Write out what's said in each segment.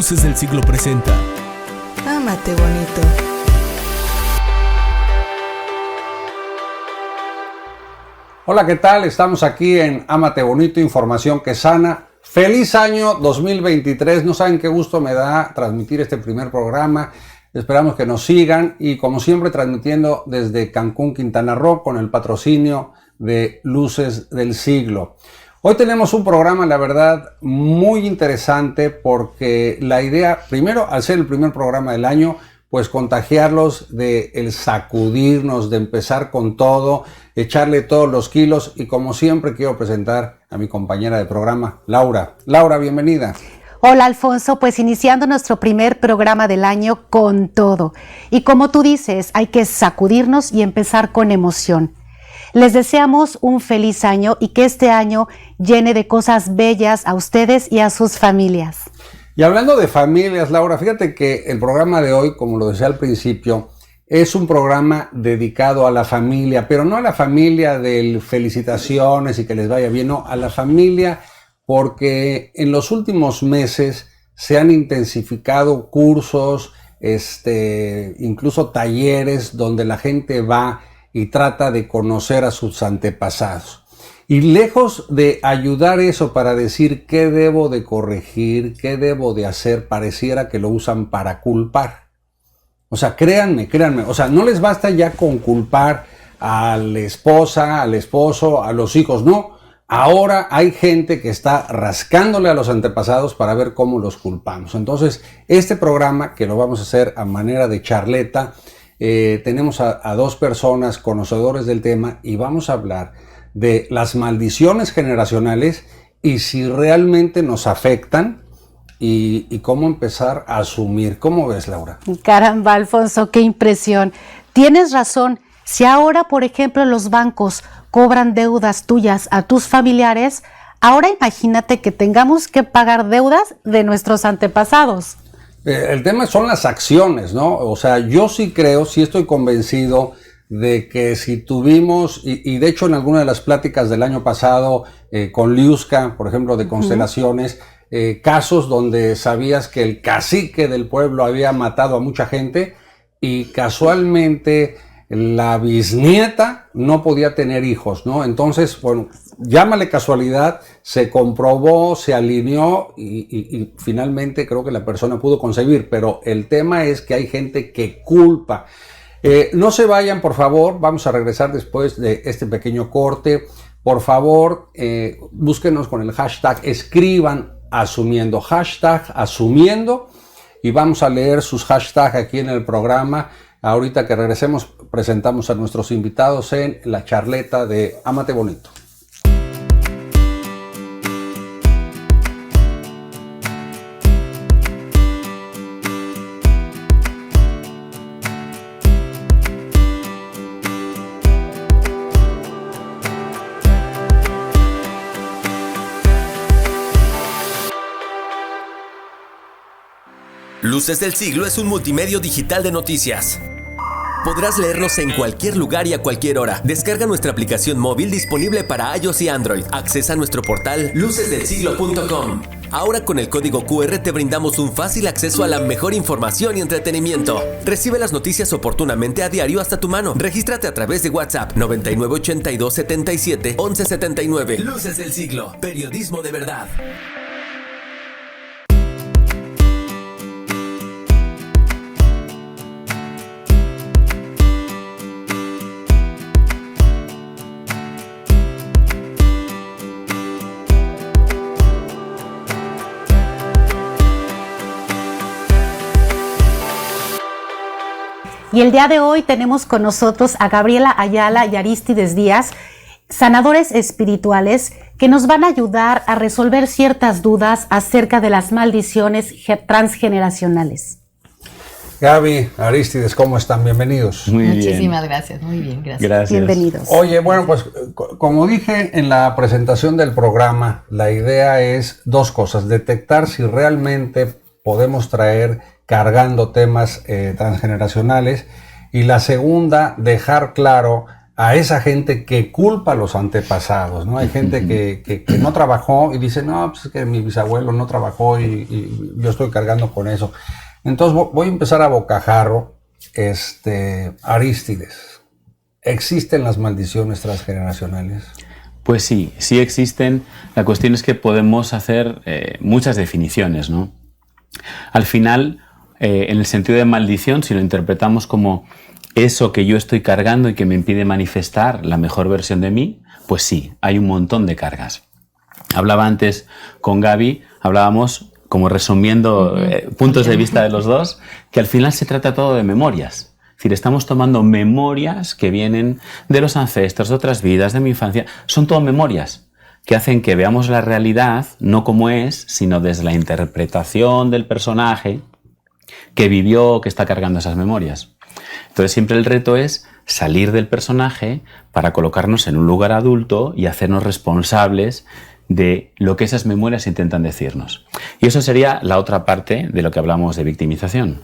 Luces del Siglo presenta Ámate bonito. Hola, ¿qué tal? Estamos aquí en Ámate Bonito, información que sana. ¡Feliz año 2023! No saben qué gusto me da transmitir este primer programa. Esperamos que nos sigan y como siempre transmitiendo desde Cancún, Quintana Roo, con el patrocinio de Luces del Siglo. Hoy tenemos un programa, la verdad, muy interesante porque la idea, primero, al ser el primer programa del año, pues contagiarlos de el sacudirnos, de empezar con todo, echarle todos los kilos y como siempre quiero presentar a mi compañera de programa, Laura. Laura, bienvenida. Hola Alfonso, pues iniciando nuestro primer programa del año con todo. Y como tú dices, hay que sacudirnos y empezar con emoción. Les deseamos un feliz año y que este año llene de cosas bellas a ustedes y a sus familias. Y hablando de familias, Laura, fíjate que el programa de hoy, como lo decía al principio, es un programa dedicado a la familia, pero no a la familia del felicitaciones y que les vaya bien, no, a la familia porque en los últimos meses se han intensificado cursos, incluso talleres donde la gente va y trata de conocer a sus antepasados. Y lejos de ayudar eso para decir qué debo de corregir, qué debo de hacer, pareciera que lo usan para culpar. O sea, créanme, o sea, no les basta ya con culpar a la esposa, al esposo, a los hijos, no. Ahora hay gente que está rascándole a los antepasados para ver cómo los culpamos. Entonces, este programa, que lo vamos a hacer a manera de charleta, tenemos a dos personas conocedores del tema y vamos a hablar de las maldiciones generacionales y si realmente nos afectan y cómo empezar a asumir. ¿Cómo ves, Laura? Caramba, Alfonso, qué impresión. Tienes razón. Si ahora, por ejemplo, los bancos cobran deudas tuyas a tus familiares, ahora imagínate que tengamos que pagar deudas de nuestros antepasados. El tema son las acciones, ¿no? O sea, yo sí creo, sí estoy convencido de que si tuvimos, y de hecho en alguna de las pláticas del año pasado con Liuska, por ejemplo, de constelaciones, casos donde sabías que el cacique del pueblo había matado a mucha gente y casualmente la bisnieta no podía tener hijos, ¿no? Entonces, bueno, llámale casualidad, se comprobó, se alineó y finalmente creo que la persona pudo concebir, pero el tema es que hay gente que culpa. No se vayan, por favor, vamos a regresar después de este pequeño corte. Por favor, búsquenos con el hashtag, escriban asumiendo, hashtag asumiendo, y vamos a leer sus hashtags aquí en el programa. Ahorita que regresemos, presentamos a nuestros invitados en la charleta de Ámate Bonito. Luces del Siglo es un multimedio digital de noticias. Podrás leernos en cualquier lugar y a cualquier hora. Descarga nuestra aplicación móvil disponible para iOS y Android. Accesa a nuestro portal lucesdelsiglo.com. Ahora con el código QR te brindamos un fácil acceso a la mejor información y entretenimiento. Recibe las noticias oportunamente a diario hasta tu mano. Regístrate a través de WhatsApp 99 82 77 11 79. Luces del Siglo, periodismo de verdad. Y el día de hoy tenemos con nosotros a Gabriela Ayala y Arístides Díaz, sanadores espirituales que nos van a ayudar a resolver ciertas dudas acerca de las maldiciones transgeneracionales. Gaby, Arístides, ¿cómo están? Bienvenidos. Muy bien. Muchísimas gracias, muy bien, gracias. Gracias. Bienvenidos. Oye, bueno, pues como dije en la presentación del programa, la idea es dos cosas: detectar si realmente podemos traer cargando temas transgeneracionales, y la segunda, dejar claro a esa gente que culpa a los antepasados, ¿no? Hay gente que no trabajó y dice, no, pues es que mi bisabuelo no trabajó y yo estoy cargando con eso. Entonces voy a empezar a bocajarro. Arístides, ¿existen las maldiciones transgeneracionales? Pues sí, sí existen. La cuestión es que podemos hacer muchas definiciones, ¿no? Al final, en el sentido de maldición, si lo interpretamos como eso que yo estoy cargando y que me impide manifestar la mejor versión de mí, pues sí, hay un montón de cargas. Hablaba antes con Gaby, hablábamos, como resumiendo puntos de vista de los dos, que al final se trata todo de memorias. Es decir, estamos tomando memorias que vienen de los ancestros, de otras vidas, de mi infancia. Son todo memorias que hacen que veamos la realidad no como es, sino desde la interpretación del personaje que vivió, que está cargando esas memorias. Entonces siempre el reto es salir del personaje para colocarnos en un lugar adulto y hacernos responsables de lo que esas memorias intentan decirnos. Y eso sería la otra parte de lo que hablamos de victimización.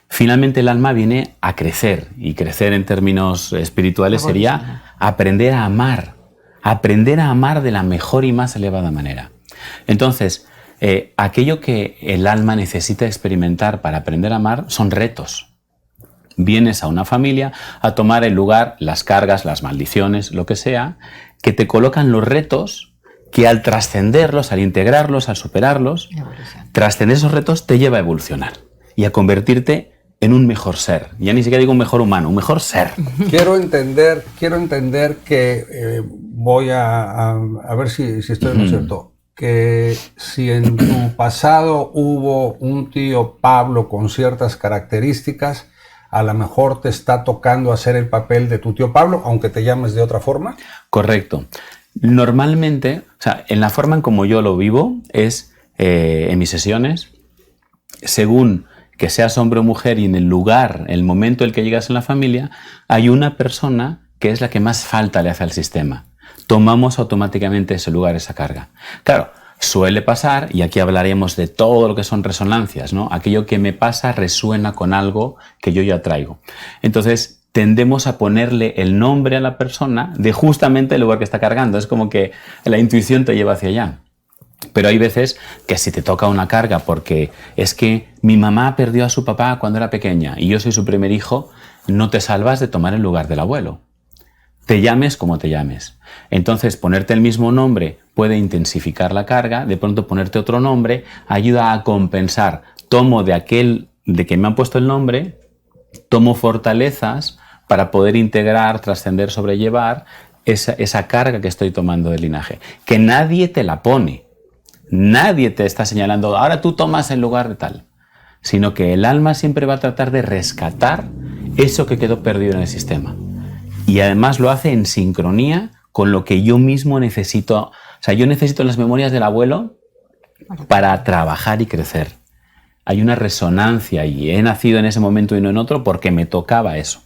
Finalmente el alma viene a crecer, y crecer en términos espirituales sería aprender a amar de la mejor y más elevada manera. Entonces, aquello que el alma necesita experimentar para aprender a amar son retos. Vienes a una familia a tomar el lugar, las cargas, las maldiciones, lo que sea, que te colocan los retos que al trascenderlos, al integrarlos, al superarlos, trascender esos retos te lleva a evolucionar y a convertirte en un mejor ser. Ya ni siquiera digo un mejor humano, un mejor ser. Quiero entender que voy a ver si estoy en lo cierto. Que si en tu pasado hubo un tío Pablo con ciertas características, a lo mejor te está tocando hacer el papel de tu tío Pablo, aunque te llames de otra forma. Correcto. Normalmente, o sea, en la forma en como yo lo vivo es en mis sesiones, según que seas hombre o mujer y en el lugar, el momento en el que llegas en la familia, hay una persona que es la que más falta le hace al sistema. Tomamos automáticamente ese lugar, esa carga. Claro, suele pasar, y aquí hablaremos de todo lo que son resonancias, ¿no? Aquello que me pasa resuena con algo que yo ya traigo. Entonces, tendemos a ponerle el nombre a la persona de justamente el lugar que está cargando. Es como que la intuición te lleva hacia allá. Pero hay veces que si te toca una carga porque es que mi mamá perdió a su papá cuando era pequeña y yo soy su primer hijo, no te salvas de tomar el lugar del abuelo. Te llames como te llames. Entonces, ponerte el mismo nombre puede intensificar la carga, de pronto ponerte otro nombre ayuda a compensar. Tomo de aquel de que me han puesto el nombre, tomo fortalezas para poder integrar, trascender, sobrellevar esa carga que estoy tomando del linaje. Que nadie te la pone. Nadie te está señalando, ahora tú tomas el lugar de tal. Sino que el alma siempre va a tratar de rescatar eso que quedó perdido en el sistema. Y además lo hace en sincronía con lo que yo mismo necesito. O sea, yo necesito las memorias del abuelo para trabajar y crecer. Hay una resonancia y he nacido en ese momento y no en otro porque me tocaba eso.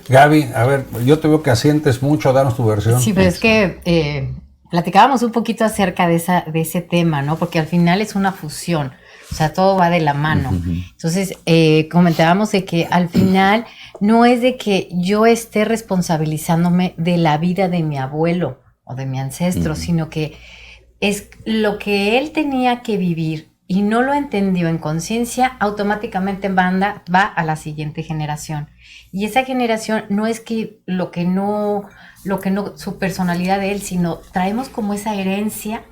Gaby, a ver, yo te veo que asientes mucho, danos tu versión. Sí, pero es que platicábamos un poquito acerca de ese tema, ¿no? Porque al final es una fusión, o sea, todo va de la mano. Entonces, comentábamos de que al final no es de que yo esté responsabilizándome de la vida de mi abuelo o de mi ancestro, sino que es lo que él tenía que vivir y no lo entendió en conciencia, automáticamente va a la siguiente generación. Y esa generación no es que lo que no, su personalidad de él, sino traemos como esa herencia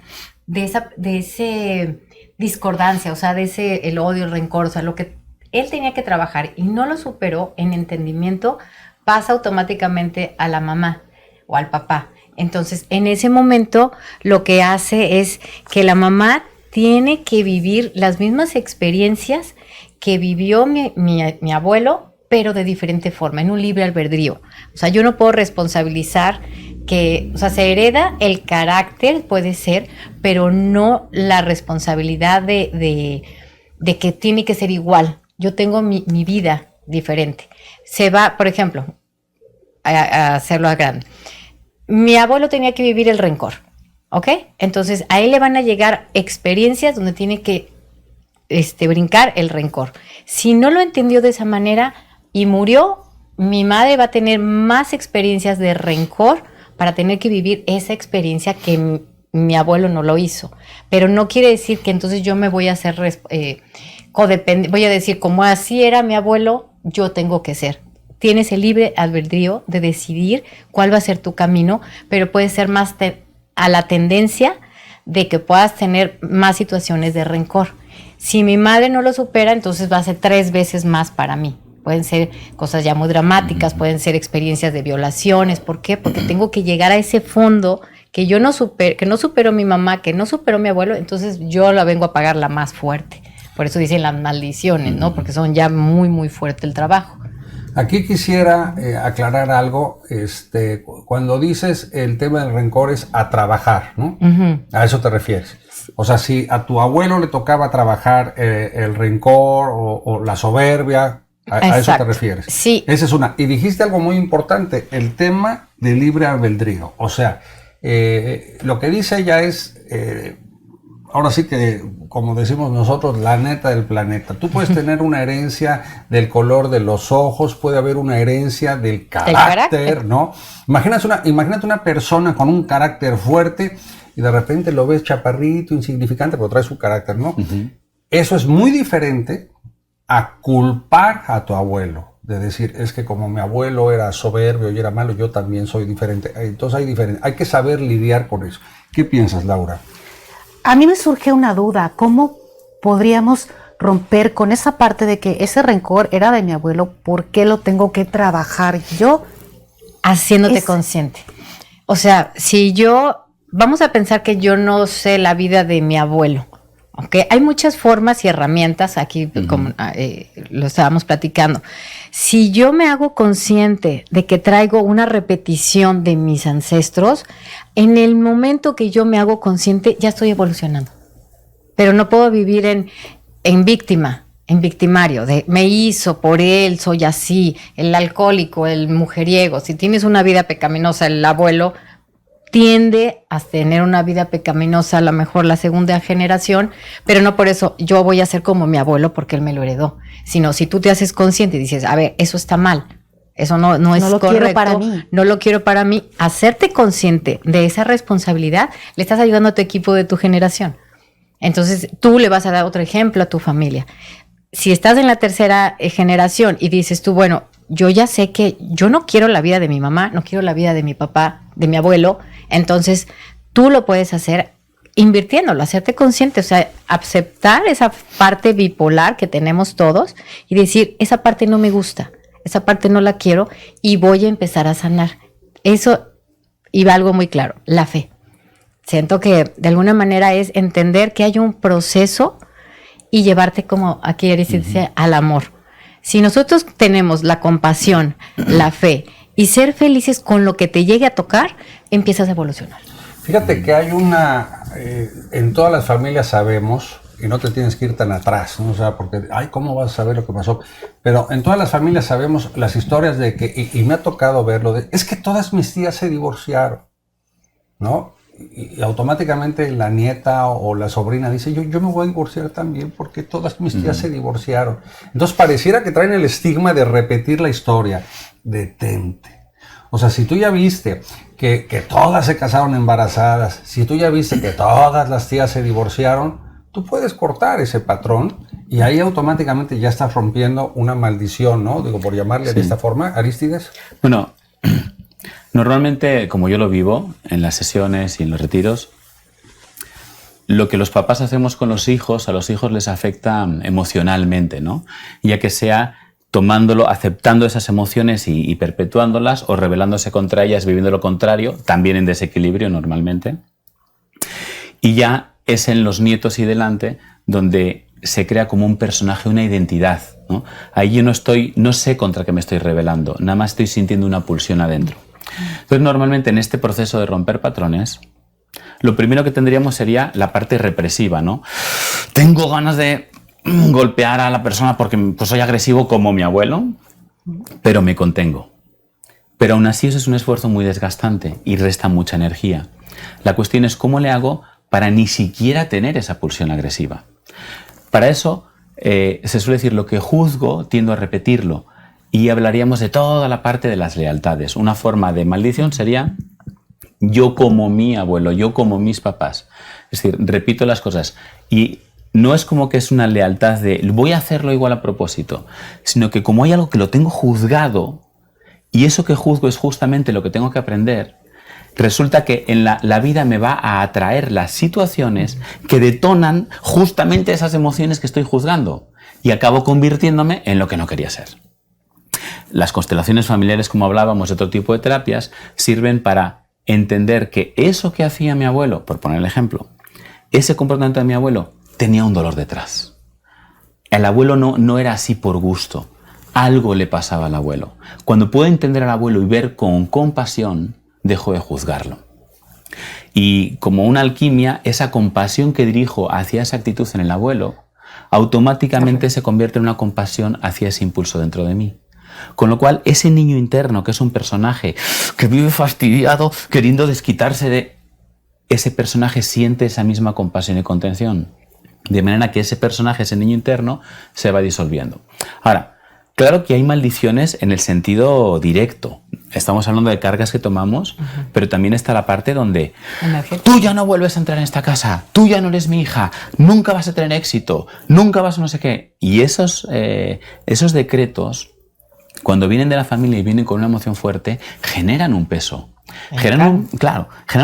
de ese discordancia, o sea, de ese el odio, el rencor, o sea, lo que él tenía que trabajar y no lo superó en entendimiento, pasa automáticamente a la mamá o al papá. Entonces, en ese momento, lo que hace es que la mamá tiene que vivir las mismas experiencias que vivió mi abuelo, pero de diferente forma, en un libre albedrío. O sea, yo no puedo responsabilizar que, o sea, se hereda el carácter, puede ser, pero no la responsabilidad de que tiene que ser igual. Yo tengo mi vida diferente. Se va, por ejemplo, a hacerlo a grande. Mi abuelo tenía que vivir el rencor, ¿ok? Entonces, a él le van a llegar experiencias donde tiene que brincar el rencor. Si no lo entendió de esa manera y murió, mi madre va a tener más experiencias de rencor para tener que vivir esa experiencia que mi abuelo no lo hizo. Pero no quiere decir que entonces yo me voy a hacer codependiente, voy a decir, como así era mi abuelo, yo tengo que ser. Tienes el libre albedrío de decidir cuál va a ser tu camino, pero puede ser más a la tendencia de que puedas tener más situaciones de rencor. Si mi madre no lo supera, entonces va a ser 3 veces más para mí. Pueden ser cosas ya muy dramáticas, pueden ser experiencias de violaciones. ¿Por qué? Porque tengo que llegar a ese fondo que yo no que no superó mi mamá, que no superó mi abuelo, entonces yo la vengo a pagar la más fuerte. Por eso dicen las maldiciones, ¿no? Porque son ya muy, muy fuerte el trabajo. Aquí quisiera aclarar algo. Cuando dices el tema del rencor es a trabajar, ¿no? A eso te refieres. O sea, si a tu abuelo le tocaba trabajar el rencor o la soberbia, a eso te refieres. Sí. Esa es una. Y dijiste algo muy importante, el tema del libre albedrío. O sea, lo que dice ella es, ahora sí que, como decimos nosotros, la neta del planeta. Tú puedes tener una herencia del color de los ojos, puede haber una herencia del carácter, ¿no? Imagínate una persona con un carácter fuerte y de repente lo ves chaparrito, insignificante, pero trae su carácter, ¿no? Eso es muy diferente a culpar a tu abuelo, de decir, es que como mi abuelo era soberbio y era malo, yo también soy diferente. Entonces hay que saber lidiar con eso. ¿Qué piensas, Laura? A mí me surge una duda, ¿cómo podríamos romper con esa parte de que ese rencor era de mi abuelo? ¿Por qué lo tengo que trabajar yo? Haciéndote consciente. O sea, vamos a pensar que yo no sé la vida de mi abuelo. Okay. Hay muchas formas y herramientas aquí, como lo estábamos platicando. Si yo me hago consciente de que traigo una repetición de mis ancestros, en el momento que yo me hago consciente, ya estoy evolucionando. Pero no puedo vivir en víctima, en victimario, de me hizo, por él, soy así, el alcohólico, el mujeriego. Si tienes una vida pecaminosa, el abuelo tiende a tener una vida pecaminosa, a lo mejor la segunda generación, pero no por eso yo voy a ser como mi abuelo porque él me lo heredó, sino si tú te haces consciente y dices, a ver, eso está mal, eso no es correcto, lo quiero para mí. No lo quiero para mí, hacerte consciente de esa responsabilidad, le estás ayudando a tu equipo de tu generación. Entonces tú le vas a dar otro ejemplo a tu familia. Si estás en la tercera generación y dices tú, bueno, yo ya sé que yo no quiero la vida de mi mamá, no quiero la vida de mi papá, de mi abuelo, entonces tú lo puedes hacer invirtiéndolo, hacerte consciente, o sea, aceptar esa parte bipolar que tenemos todos y decir, esa parte no me gusta, esa parte no la quiero y voy a empezar a sanar. Eso iba algo muy claro, la fe. Siento que de alguna manera es entender que hay un proceso y llevarte, como aquí Eris dice, al amor. Si nosotros tenemos la compasión, la fe y ser felices con lo que te llegue a tocar, empiezas a evolucionar. Fíjate que hay en todas las familias sabemos, y no te tienes que ir tan atrás, ¿no? O sea, porque, ¿cómo vas a saber lo que pasó? Pero en todas las familias sabemos las historias de que, y me ha tocado verlo, es que todas mis tías se divorciaron, ¿no? Y automáticamente la nieta o la sobrina dice, yo me voy a divorciar también porque todas mis tías se divorciaron. Entonces pareciera que traen el estigma de repetir la historia. Detente. O sea, si tú ya viste que todas se casaron embarazadas, si tú ya viste que todas las tías se divorciaron, tú puedes cortar ese patrón y ahí automáticamente ya estás rompiendo una maldición, ¿no? Digo, por llamarle de esta forma, Arístides. Bueno, normalmente, como yo lo vivo en las sesiones y en los retiros, lo que los papás hacemos con los hijos, a los hijos les afecta emocionalmente, ¿no? Ya que sea tomándolo, aceptando esas emociones y perpetuándolas o rebelándose contra ellas, viviendo lo contrario, también en desequilibrio normalmente. Y ya es en los nietos y delante donde se crea como un personaje, una identidad, ¿no? Ahí yo no sé contra qué me estoy rebelando, nada más estoy sintiendo una pulsión adentro. Entonces, normalmente en este proceso de romper patrones, lo primero que tendríamos sería la parte represiva, ¿no? Tengo ganas de golpear a la persona porque pues, soy agresivo como mi abuelo, pero me contengo. Pero aún así eso es un esfuerzo muy desgastante y resta mucha energía. La cuestión es cómo le hago para ni siquiera tener esa pulsión agresiva. Para eso se suele decir lo que juzgo, tiendo a repetirlo. y hablaríamos de toda la parte de las lealtades. Una forma de maldición sería yo como mi abuelo, yo como mis papás. Es decir, repito las cosas y no es como que es una lealtad de voy a hacerlo igual a propósito, sino que como hay algo que lo tengo juzgado y eso que juzgo es justamente lo que tengo que aprender, resulta que en la vida me va a atraer las situaciones que detonan justamente esas emociones que estoy juzgando y acabo convirtiéndome en lo que no quería ser. Las constelaciones familiares, como hablábamos, de otro tipo de terapias, sirven para entender que eso que hacía mi abuelo, por poner el ejemplo, ese comportamiento de mi abuelo tenía un dolor detrás. El abuelo no era así por gusto. Algo le pasaba al abuelo. Cuando puedo entender al abuelo y ver con compasión, dejo de juzgarlo. Y como una alquimia, esa compasión que dirijo hacia esa actitud en el abuelo, automáticamente se convierte en una compasión hacia ese impulso dentro de mí. Con lo cual, ese niño interno, que es un personaje que vive fastidiado, queriendo desquitarse de... Ese personaje siente esa misma compasión y contención. De manera que ese personaje, ese niño interno, se va disolviendo. Ahora, claro que hay maldiciones en el sentido directo. Estamos hablando de cargas que tomamos, pero también está la parte donde tú ya no vuelves a entrar en esta casa, tú ya no eres mi hija, nunca vas a tener éxito, nunca vas a no sé qué. Y esos decretos, cuando vienen de la familia y vienen con una emoción fuerte, generan un peso. Generan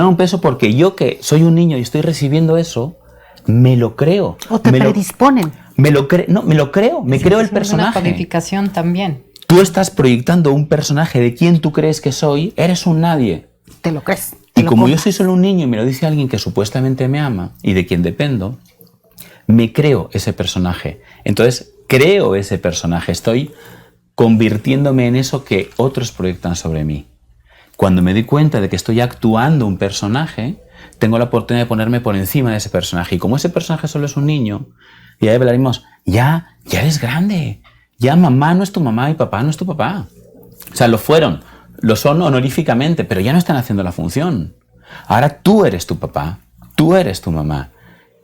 un peso porque yo que soy un niño y estoy recibiendo eso, me lo creo. O te predisponen. Me lo creo, me creo el personaje. Es una codificación también. Tú estás proyectando un personaje de quien tú crees que soy, eres un nadie. Te lo crees. Y como yo soy solo un niño y me lo dice alguien que supuestamente me ama y de quien dependo, me creo ese personaje. Entonces, creo ese personaje. Estoy convirtiéndome en eso que otros proyectan sobre mí. Cuando me doy cuenta de que estoy actuando un personaje, tengo la oportunidad de ponerme por encima de ese personaje. Y como ese personaje solo es un niño, y ahí hablaremos, ya eres grande. Ya mamá no es tu mamá y papá no es tu papá. O sea, lo son honoríficamente, pero ya no están haciendo la función. Ahora tú eres tu papá, tú eres tu mamá.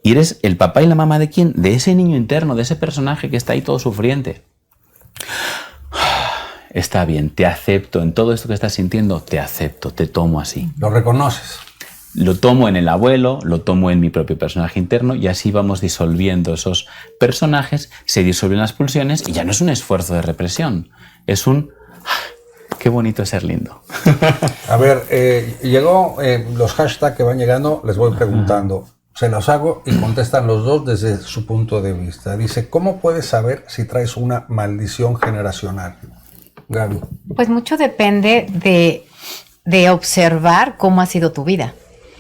Y eres el papá y la mamá ¿de quién? De ese niño interno, de ese personaje que está ahí todo sufriente. Está bien, te acepto en todo esto que estás sintiendo, te acepto, te tomo así. Lo reconoces. Lo tomo en el abuelo, lo tomo en mi propio personaje interno y así vamos disolviendo esos personajes, se disuelven las pulsiones y ya no es un esfuerzo de represión, es un... ¡Qué bonito es ser lindo! A ver, llegó los hashtags que van llegando, les voy preguntando. Se los hago y contestan los dos desde su punto de vista. Dice, ¿cómo puedes saber si traes una maldición generacional? Gaby. Pues mucho depende de observar cómo ha sido tu vida.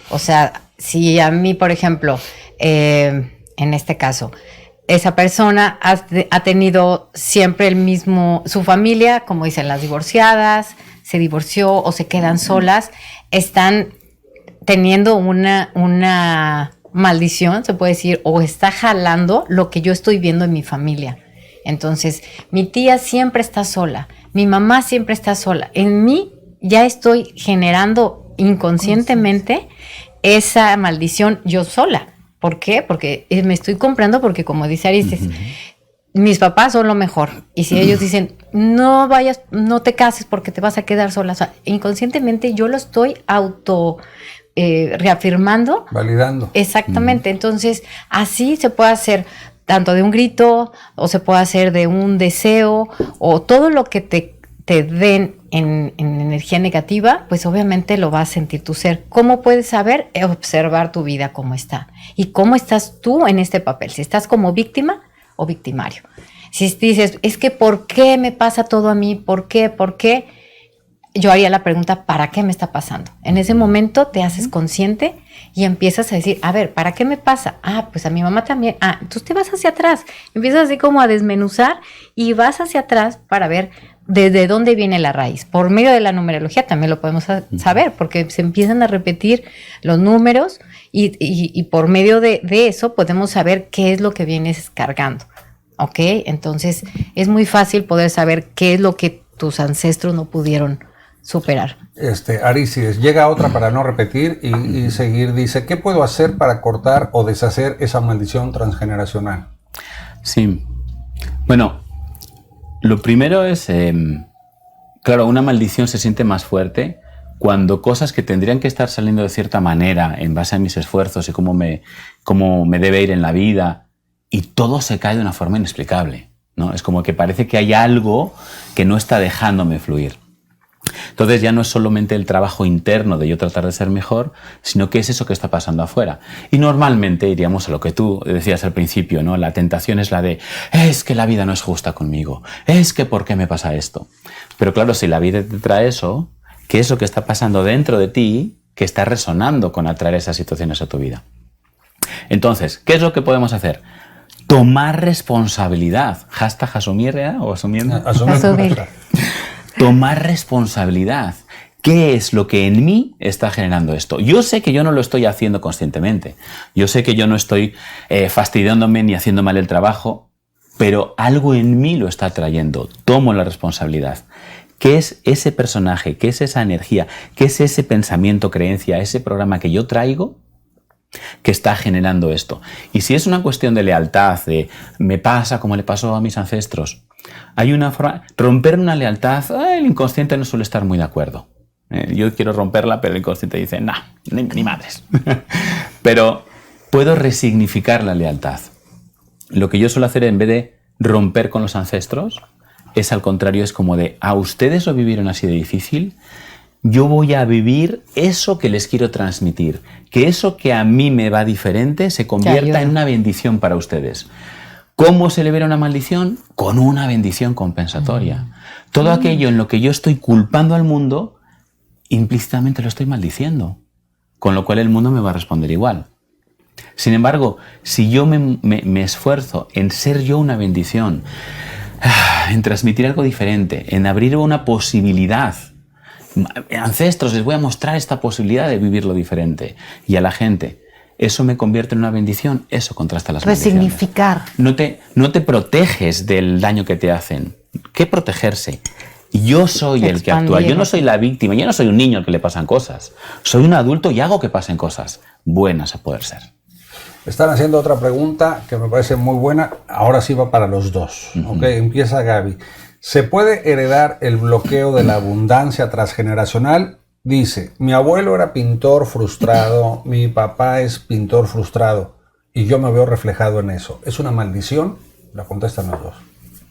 O sea, si a mí, por ejemplo, en este caso, esa persona ha tenido siempre el mismo, su familia, como dicen las divorciadas, se divorció o se quedan solas, están teniendo una maldición, se puede decir, o está jalando lo que yo estoy viendo en mi familia. Entonces, mi tía siempre está sola, mi mamá siempre está sola. En mí ya estoy generando inconscientemente esa maldición yo sola. ¿Por qué? Porque me estoy comprando, porque como dice Aristes, mis papás son lo mejor. Y si ellos dicen, no vayas, no te cases porque te vas a quedar sola. O sea, inconscientemente yo lo estoy reafirmando. Validando. Exactamente. Entonces, así se puede hacer tanto de un grito, o se puede hacer de un deseo, o todo lo que te den en energía negativa, pues obviamente lo va a sentir tu ser. ¿Cómo puedes saber? Observar tu vida cómo está. Y cómo estás tú en este papel. Si estás como víctima o victimario. Si dices, es que ¿por qué me pasa todo a mí? ¿Por qué? ¿Por qué? Yo haría la pregunta, ¿para qué me está pasando? En ese momento te haces consciente y empiezas a decir, a ver, ¿para qué me pasa? Ah, pues a mi mamá también. Ah, entonces te vas hacia atrás. Empiezas así como a desmenuzar y vas hacia atrás para ver desde dónde viene la raíz. Por medio de la numerología también lo podemos saber, porque se empiezan a repetir los números y por medio de eso podemos saber qué es lo que vienes cargando. ¿Ok? Entonces es muy fácil poder saber qué es lo que tus ancestros no pudieron superar. Arístides, llega otra para no repetir y seguir. Dice, ¿qué puedo hacer para cortar o deshacer esa maldición transgeneracional? Sí. Bueno, Lo primero es, claro, una maldición se siente más fuerte cuando cosas que tendrían que estar saliendo de cierta manera en base a mis esfuerzos y cómo me debe ir en la vida, y todo se cae de una forma inexplicable, ¿no? Es como que parece que hay algo que no está dejándome fluir. Entonces ya no es solamente el trabajo interno de yo tratar de ser mejor, sino que es eso que está pasando afuera. Y normalmente iríamos a lo que tú decías al principio, ¿no? La tentación es la de, es que la vida no es justa conmigo, es que ¿por qué me pasa esto? Pero claro, si la vida te trae eso, ¿qué es lo que está pasando dentro de ti que está resonando con atraer esas situaciones a tu vida? Entonces, ¿qué es lo que podemos hacer? Tomar responsabilidad. Hashtag asumir, ¿eh? ¿O asumiendo? Asumir. Tomar responsabilidad. ¿Qué es lo que en mí está generando esto? Yo sé que yo no lo estoy haciendo conscientemente. Yo sé que yo no estoy fastidiándome ni haciendo mal el trabajo, pero algo en mí lo está trayendo. Tomo la responsabilidad. ¿Qué es ese personaje? ¿Qué es esa energía? ¿Qué es ese pensamiento, creencia, ese programa que yo traigo que está generando esto? Y si es una cuestión de lealtad, de me pasa como le pasó a mis ancestros, hay una forma, romper una lealtad, el inconsciente no suele estar muy de acuerdo. Yo quiero romperla, pero el inconsciente dice, nah, ni madres. Pero puedo resignificar la lealtad. Lo que yo suelo hacer en vez de romper con los ancestros, es al contrario, es como de, a ustedes lo vivieron así de difícil, yo voy a vivir eso que les quiero transmitir, que eso que a mí me va diferente se convierta en una bendición para ustedes. ¿Cómo se libera una maldición? Con una bendición compensatoria. Todo aquello en lo que yo estoy culpando al mundo, implícitamente lo estoy maldiciendo, con lo cual el mundo me va a responder igual. Sin embargo, si yo me esfuerzo en ser yo una bendición, en transmitir algo diferente, en abrir una posibilidad, ancestros, les voy a mostrar esta posibilidad de vivirlo diferente, y a la gente, eso me convierte en una bendición, eso contrasta las maldiciones. Resignificar. No te proteges del daño que te hacen. ¿Qué protegerse? Yo soy el que actúa, yo no soy la víctima, yo no soy un niño al que le pasan cosas. Soy un adulto y hago que pasen cosas buenas a poder ser. Están haciendo otra pregunta que me parece muy buena. Ahora sí va para los dos. Okay, empieza Gaby. ¿Se puede heredar el bloqueo de la abundancia transgeneracional? Dice, mi abuelo era pintor frustrado, mi papá es pintor frustrado y yo me veo reflejado en eso. ¿Es una maldición? La contestan los dos.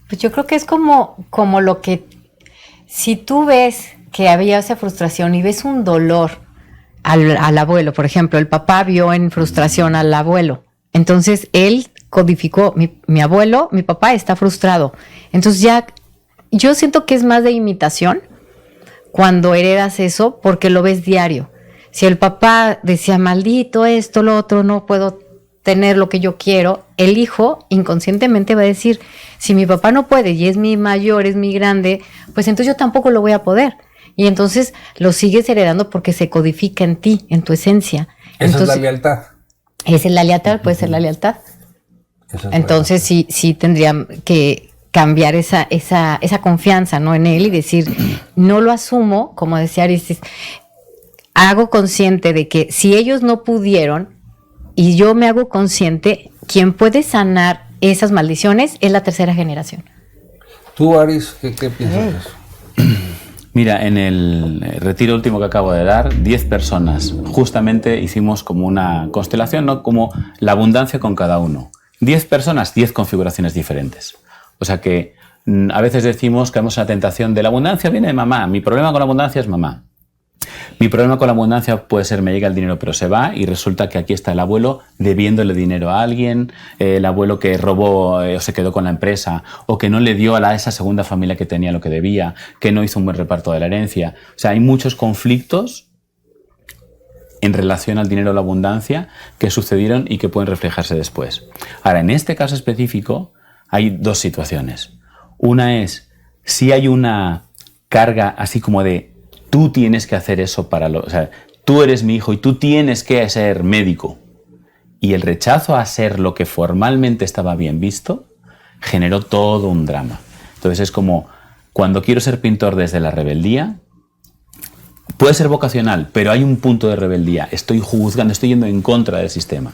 Pues yo creo que es como lo que, si tú ves que había esa frustración y ves un dolor al abuelo, por ejemplo, el papá vio en frustración al abuelo, entonces él codificó, mi abuelo, mi papá está frustrado. Entonces ya, yo siento que es más de imitación cuando heredas eso, porque lo ves diario. Si el papá decía, maldito esto, lo otro, no puedo tener lo que yo quiero, el hijo inconscientemente va a decir, si mi papá no puede y es mi mayor, es mi grande, pues entonces yo tampoco lo voy a poder. Y entonces lo sigues heredando porque se codifica en ti, en tu esencia. Esa es la lealtad. Esa es la lealtad, puede ser la lealtad. Entonces sí tendría que cambiar esa confianza, ¿no?, en él, y decir, no lo asumo, como decía Aris, hago consciente de que si ellos no pudieron y yo me hago consciente, quien puede sanar esas maldiciones es la tercera generación. Tú, Aris, ¿qué piensas de eso? Mira, en el retiro último que acabo de dar, 10 personas, justamente hicimos como una constelación, ¿no?, como la abundancia con cada uno. 10 personas, 10 configuraciones diferentes. O sea que a veces decimos que vemos una tentación de la abundancia viene de mamá. Mi problema con la abundancia es mamá. Mi problema con la abundancia puede ser me llega el dinero pero se va y resulta que aquí está el abuelo debiéndole dinero a alguien, el abuelo que robó o se quedó con la empresa o que no le dio a esa segunda familia que tenía lo que debía, que no hizo un buen reparto de la herencia. O sea, hay muchos conflictos en relación al dinero o la abundancia que sucedieron y que pueden reflejarse después. Ahora, en este caso específico hay dos situaciones. Una es si hay una carga así como de tú tienes que hacer eso o sea, tú eres mi hijo y tú tienes que ser médico. Y el rechazo a ser lo que formalmente estaba bien visto generó todo un drama. Entonces es como cuando quiero ser pintor desde la rebeldía, puede ser vocacional, pero hay un punto de rebeldía. Estoy juzgando, estoy yendo en contra del sistema.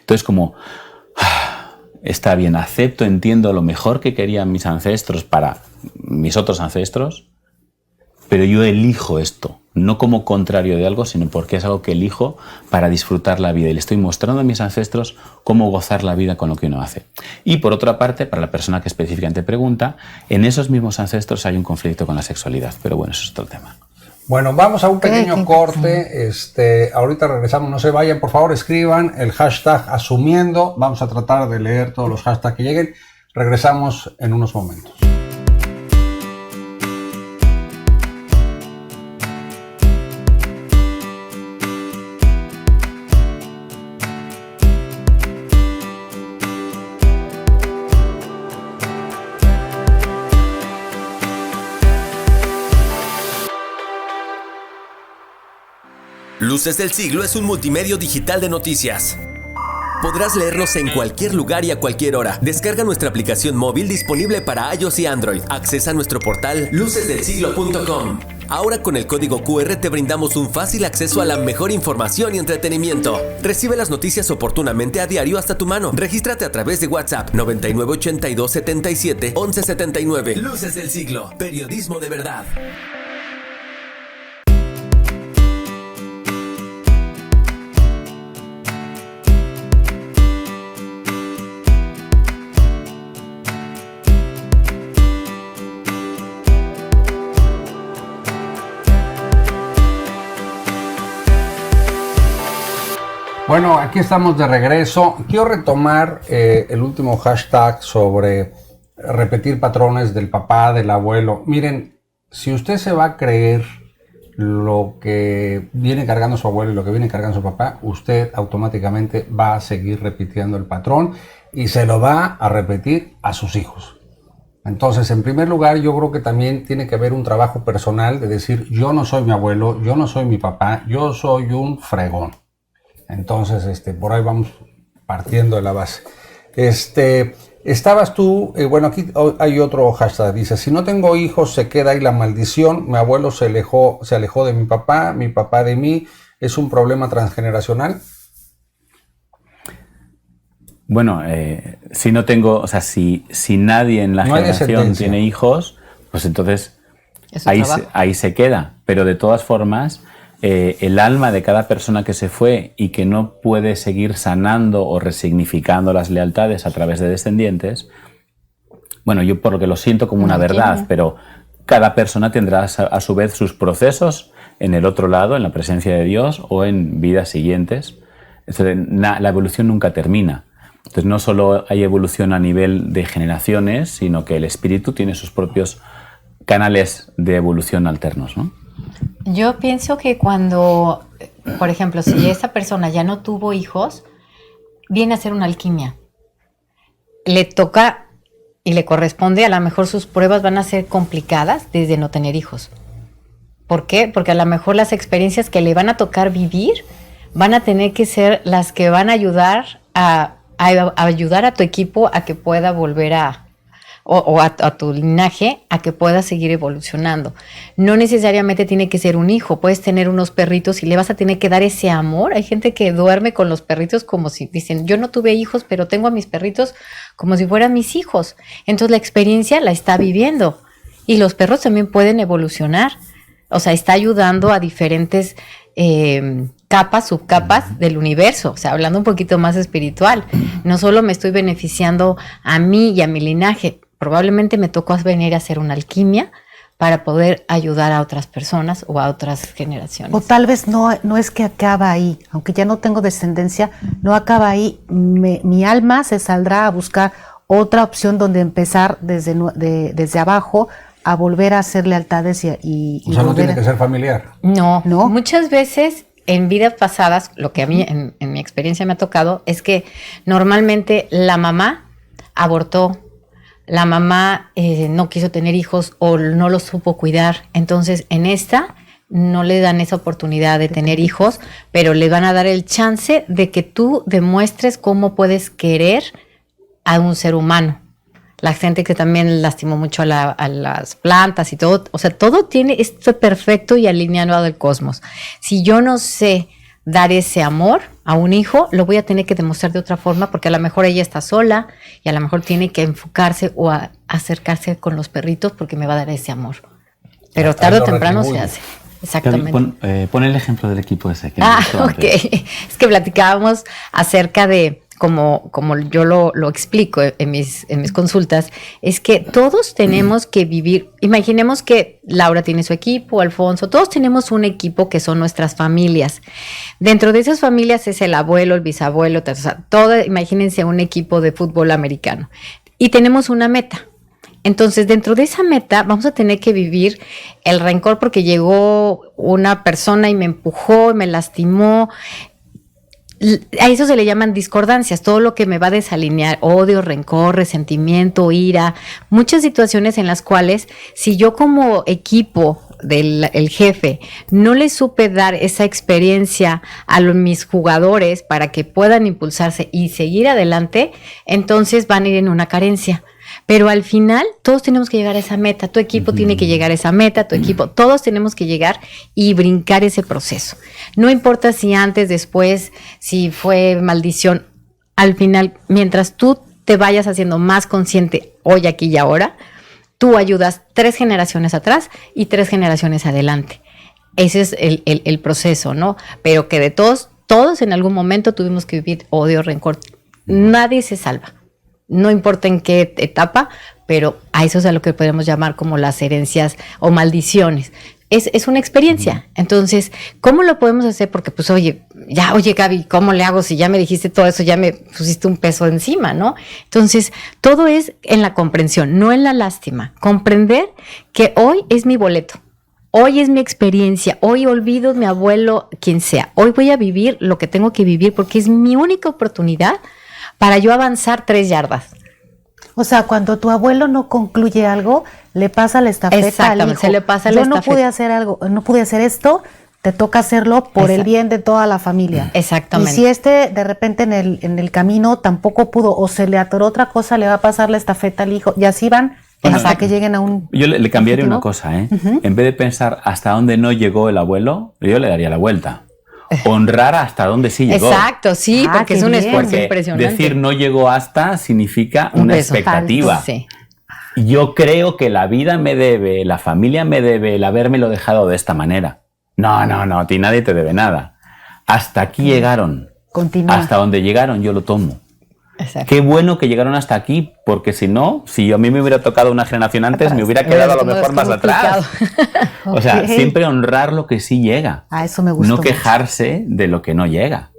Entonces como está bien, acepto, entiendo lo mejor que querían mis ancestros para mis otros ancestros, pero yo elijo esto, no como contrario de algo, sino porque es algo que elijo para disfrutar la vida. Y le estoy mostrando a mis ancestros cómo gozar la vida con lo que uno hace. Y por otra parte, para la persona que específicamente pregunta, en esos mismos ancestros hay un conflicto con la sexualidad. Pero bueno, eso es otro tema. Bueno, vamos a un pequeño corte. Ahorita regresamos, no se vayan, por favor escriban el hashtag asumiendo. Vamos a tratar de leer todos los hashtags que lleguen. Regresamos en unos momentos. Luces del Siglo es un multimedio digital de noticias. Podrás leernos en cualquier lugar y a cualquier hora. Descarga nuestra aplicación móvil disponible para iOS y Android. Accesa a nuestro portal lucesdelsiglo.com. Ahora con el código QR te brindamos un fácil acceso a la mejor información y entretenimiento. Recibe las noticias oportunamente a diario hasta tu mano. Regístrate a través de WhatsApp 9982 77 11 79. Luces del Siglo, periodismo de verdad. Bueno, aquí estamos de regreso. Quiero retomar el último hashtag sobre repetir patrones del papá, del abuelo. Miren, si usted se va a creer lo que viene cargando su abuelo y lo que viene cargando su papá, usted automáticamente va a seguir repitiendo el patrón y se lo va a repetir a sus hijos. Entonces, en primer lugar, yo creo que también tiene que haber un trabajo personal de decir, yo no soy mi abuelo, yo no soy mi papá, yo soy un fregón. Entonces, por ahí vamos partiendo de la base. Estabas tú, bueno, aquí hay otro hashtag, dice, si no tengo hijos se queda ahí la maldición, mi abuelo se alejó de mi papá de mí, ¿es un problema transgeneracional? Bueno, si no tengo, o sea, si nadie en la generación tiene hijos, pues entonces ahí se queda, pero de todas formas... el alma de cada persona que se fue y que no puede seguir sanando o resignificando las lealtades a través de descendientes, bueno, yo por lo que lo siento como una verdad, pero cada persona tendrá a su vez sus procesos en el otro lado, en la presencia de Dios o en vidas siguientes. Entonces, la evolución nunca termina. Entonces no solo hay evolución a nivel de generaciones, sino que el espíritu tiene sus propios canales de evolución alternos, ¿no? Yo pienso que cuando, por ejemplo, si esa persona ya no tuvo hijos, viene a hacer una alquimia. Le toca y le corresponde, a lo mejor sus pruebas van a ser complicadas desde no tener hijos. ¿Por qué? Porque a lo mejor las experiencias que le van a tocar vivir van a tener que ser las que van a ayudar a ayudar a tu equipo a que pueda volver a tu linaje a que pueda seguir evolucionando. No necesariamente tiene que ser un hijo, puedes tener unos perritos y le vas a tener que dar ese amor. Hay gente que duerme con los perritos como si dicen, yo no tuve hijos, pero tengo a mis perritos como si fueran mis hijos. Entonces la experiencia la está viviendo y los perros también pueden evolucionar. O sea, está ayudando a diferentes capas, subcapas del universo, o sea, hablando un poquito más espiritual. No solo me estoy beneficiando a mí y a mi linaje, probablemente me tocó venir a hacer una alquimia para poder ayudar a otras personas o a otras generaciones. O tal vez no es que acaba ahí, aunque ya no tengo descendencia, no acaba ahí. Mi alma se saldrá a buscar otra opción donde empezar desde abajo a volver a hacer lealtades y o sea, no tiene que ser familiar. No, muchas veces en vidas pasadas, lo que a mí en mi experiencia me ha tocado es que normalmente la mamá abortó, la mamá no quiso tener hijos o no los supo cuidar. Entonces, en esta no le dan esa oportunidad de tener hijos, pero le van a dar el chance de que tú demuestres cómo puedes querer a un ser humano. La gente que también lastimó mucho a las plantas y todo, o sea, todo tiene esto perfecto y alineado del cosmos. Si yo no sé dar ese amor a un hijo, lo voy a tener que demostrar de otra forma, porque a lo mejor ella está sola y a lo mejor tiene que enfocarse o acercarse con los perritos porque me va a dar ese amor. Pero tarde o temprano se hace. Exactamente. Pon el ejemplo del equipo ese. Que ok. Es que platicábamos acerca de, como yo lo explico en mis consultas, es que todos tenemos que vivir. Imaginemos que Laura tiene su equipo, Alfonso, todos tenemos un equipo que son nuestras familias. Dentro de esas familias es el abuelo, el bisabuelo, o sea, imagínense un equipo de fútbol americano. Y tenemos una meta. Entonces, dentro de esa meta vamos a tener que vivir el rencor porque llegó una persona y me empujó, me lastimó. A eso se le llaman discordancias, todo lo que me va a desalinear, odio, rencor, resentimiento, ira, muchas situaciones en las cuales si yo como equipo el jefe no le supe dar esa experiencia a mis jugadores para que puedan impulsarse y seguir adelante, entonces van a ir en una carencia. Pero al final todos tenemos que llegar a esa meta, tu equipo tiene que llegar a esa meta, tu equipo, todos tenemos que llegar y brincar ese proceso. No importa si antes, después, si fue maldición, al final, mientras tú te vayas haciendo más consciente hoy, aquí y ahora, tú ayudas 3 generaciones atrás y 3 generaciones adelante. Ese es el proceso, ¿no? Pero que de todos en algún momento tuvimos que vivir odio, rencor. Nadie se salva. No importa en qué etapa, pero a eso es a lo que podemos llamar como las herencias o maldiciones. Es una experiencia. Entonces, ¿cómo lo podemos hacer? Porque, pues, oye, Gaby, ¿cómo le hago si ya me dijiste todo eso, ya me pusiste un peso encima, ¿no? Entonces, todo es en la comprensión, no en la lástima. Comprender que hoy es mi boleto. Hoy es mi experiencia, hoy olvido mi abuelo, quien sea. Hoy voy a vivir lo que tengo que vivir porque es mi única oportunidad para yo avanzar 3 yardas. O sea, cuando tu abuelo no concluye algo, le pasa la estafeta al hijo. Se le pasa la estafeta. Yo no pude hacer algo, no pude hacer esto, te toca hacerlo por el bien de toda la familia. Exactamente. Y si de repente en el camino tampoco pudo o se le atoró otra cosa, le va a pasar la estafeta al hijo y así van hasta que lleguen a un... Yo le cambiaría objetivo. una cosa, ¿eh? En vez de pensar hasta dónde no llegó el abuelo, yo le daría la vuelta. Honrar hasta dónde sí llegó. Exacto, sí, porque es un esfuerzo impresionante. Decir no llegó hasta significa una expectativa. Sí. Yo creo que la vida me debe, la familia me debe el habérmelo dejado de esta manera. No, a ti nadie te debe nada. Hasta aquí llegaron. Continúa. Hasta donde llegaron yo lo tomo. Exacto. Qué bueno que llegaron hasta aquí, porque si no, si a mí me hubiera tocado una generación antes, me hubiera quedado a lo mejor más atrás. O sea, siempre honrar lo que sí llega. Eso me gustó. No quejarse de lo que no llega.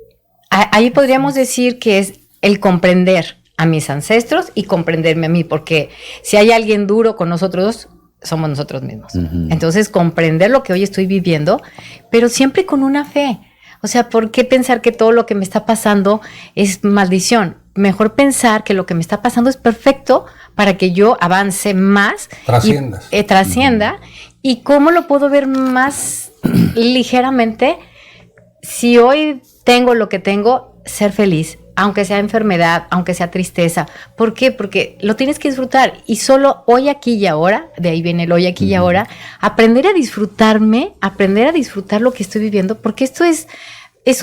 Ahí podríamos decir que es el comprender a mis ancestros y comprenderme a mí, porque si hay alguien duro con nosotros, somos nosotros mismos. Entonces, comprender lo que hoy estoy viviendo, pero siempre con una fe. O sea, ¿por qué pensar que todo lo que me está pasando es maldición? Mejor pensar que lo que me está pasando es perfecto para que yo avance más. Trascienda. ¿Y cómo lo puedo ver más ligeramente? Si hoy tengo lo que tengo, ser feliz, aunque sea enfermedad, aunque sea tristeza. ¿Por qué? Porque lo tienes que disfrutar. Y solo hoy, aquí y ahora, de ahí viene el hoy, aquí y ahora, aprender a disfrutarme, aprender a disfrutar lo que estoy viviendo, porque esto es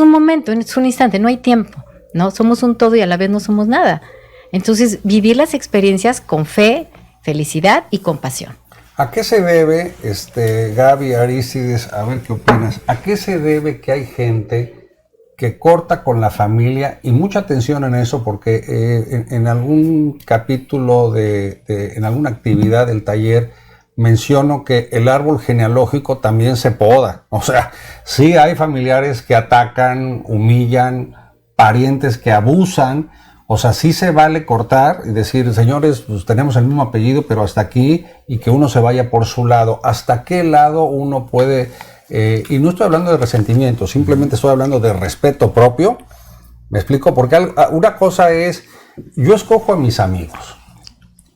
un momento, es un instante, no hay tiempo, ¿no? Somos un todo y a la vez no somos nada. Entonces, vivir las experiencias con fe, felicidad y compasión. ¿A qué se debe, Gaby, Arístides, a ver qué opinas, a qué se debe que hay gente que corta con la familia? Y mucha atención en eso, porque en algún capítulo en alguna actividad del taller menciono que el árbol genealógico también se poda. O sea, sí hay familiares que atacan, humillan, parientes que abusan. O sea, sí se vale cortar y decir, señores, pues tenemos el mismo apellido, pero hasta aquí, y que uno se vaya por su lado. ¿Hasta qué lado uno puede...? Y no estoy hablando de resentimiento, simplemente estoy hablando de respeto propio. ¿Me explico? Porque una cosa es, yo escojo a mis amigos,